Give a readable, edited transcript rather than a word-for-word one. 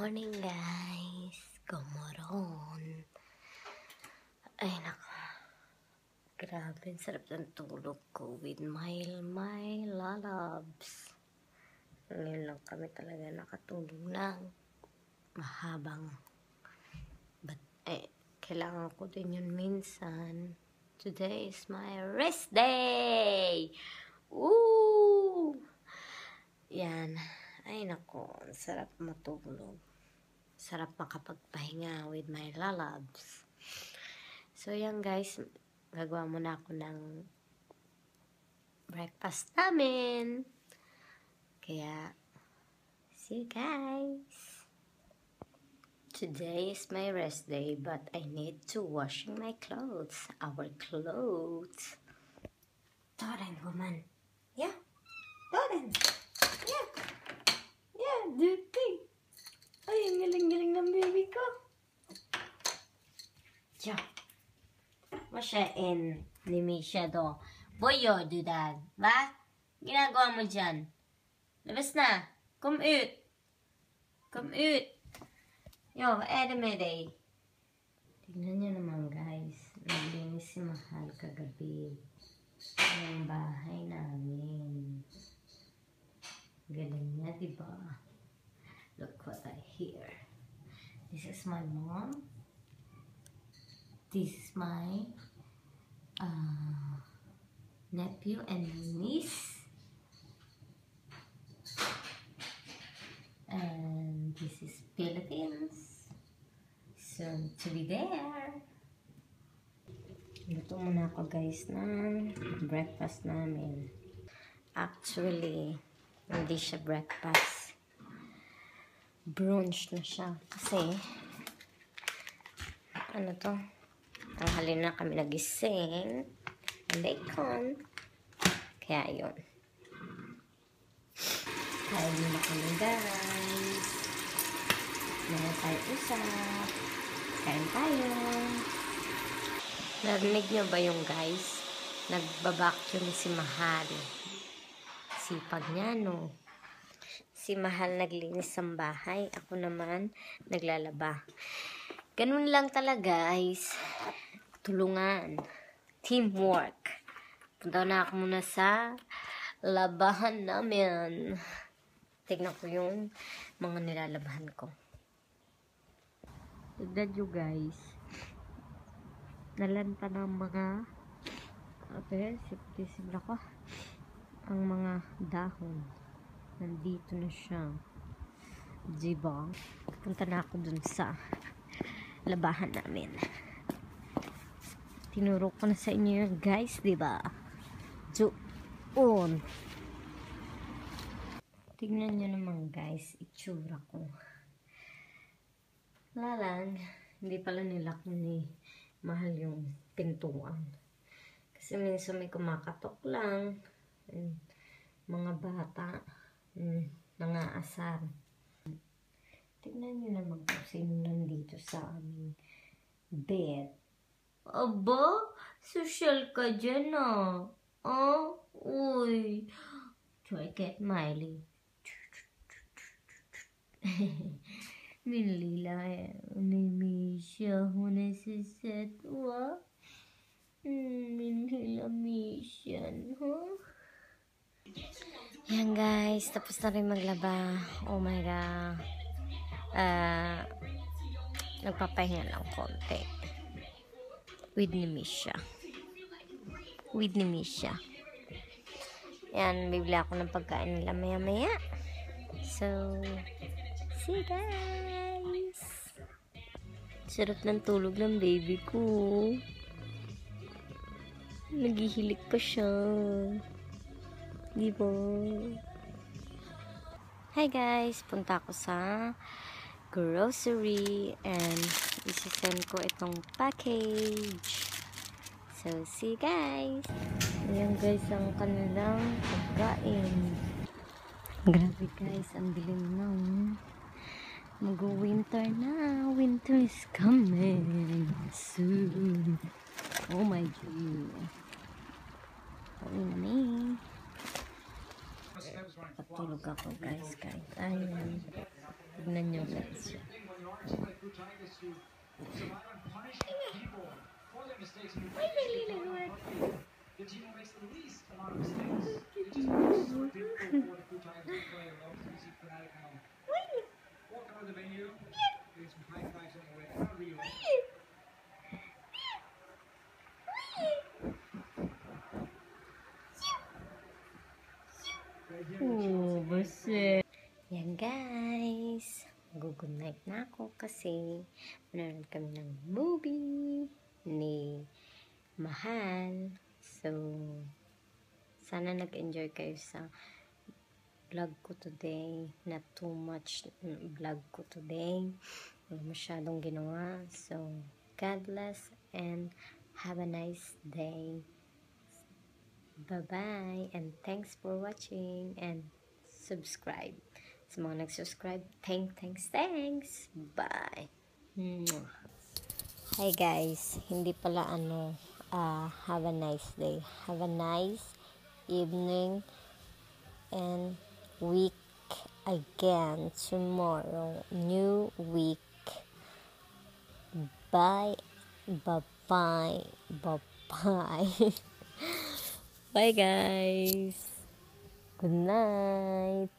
morning guys! Kumoron! Ay nako, grabe, sarap ng tulog ko with my lalabs. Ngayon lang kami talaga nakatulog ng mahabang. But kailangan ko din yun minsan. Today is my rest day! Woo! Yan. Ay nako, sarap matulog. Sarap makapagpahinga with my lalabs. So yan guys, gagawa muna ako ng breakfast namin. Kaya, see you guys. Today is my rest day, but I need to washing my clothes. Our clothes. Toren, woman. Yeah. Toren. Yeah. Yeah, dirty. Ay, ang galing-galing ng baby ko. Yeah. Masyain ni Misha do. Boyo, dudad. Ba? Ginagawa mo dyan? Labas na. Come ut. Come ut. Yo, edamede. Tignan nyo naman guys. Naglinis si Mahal kagabi. Ang bahay namin. Galing niya, diba? Look what I hear. This is my mom. This is my nephew and niece. And this is Philippines. Soon to be there. Luto muna ako guys ng breakfast namin. Actually, hindi siya breakfast. Brunch na siya. Kasi, ano to? Tanghali na kami nagising. Bacon. Kaya yun. Kain muna kami guys. Meron tayo usap. Kain tayo. Narinig nyo ba yung guys? Nagbabacuum si Mahal. Sipag niya, no? Si Mahal naglinis ng bahay. Ako naman, naglalaba. Ganun lang talaga, guys. Tulungan. Teamwork. Punta na ako muna sa labahan namin. Tignan ko yung mga nilalabahan ko. Tignan nyo, guys. Nalanta ng mga sipit-sipit ako. Ang mga dahon. Nandito na siya. Diba? Punta na ako dun sa labahan namin. Tinuro ko na sa inyo yun, guys, diba? Doon. Tignan nyo naman, guys, itsura ko. Wala lang. Hindi pala nila ko ni Mahal yung pintuan. Kasi minsan may kumakatok lang. Mga bata. Nangaasar. Tignan nyo naman kung sino nandito sa aming bed. Aba, social ka dyan ah. Oh, uy. Try get Miley. Minlila ni Misha. Huna si Seth, wa? Minlila Misha, huh? Yan guys, tapos na rin maglaba. Oh my god. Nagpapahinga lang konti. With ni Misha. With ni Misha. Yan, bibili ako ng pagkain nila maya-maya. So, see you guys. Sarap ng tulog ng baby ko. Naghihilik pa siya. Diba? Hi guys, punta ako sa grocery and isi-send ko itong package. So, see you guys. Ayan guys, ang kanilang pagkain. Grabe guys, ang dilim na. Mag-winter na. Winter is coming soon. Oh my god. Pauwi na ni. Patulog ako guys, kahit ayun. Tignan nyo guys. Ay, naliliguan. Oh, basi. Yan guys. Mag-good night na ako kasi manonood kami ng movie ni Mahal. So, sana nag-enjoy kayo sa vlog ko today. Not too much vlog ko today. Wala masyadong ginawa. So, God bless and have a nice day. Bye-bye and thanks for watching and subscribe. Sa mga nag-subscribe, thanks. Bye. Mwah. Hi guys, hindi pala have a nice day. Have a nice evening and week again tomorrow. New week. Bye. Bye-bye. Bye-bye. Bye guys. Good night.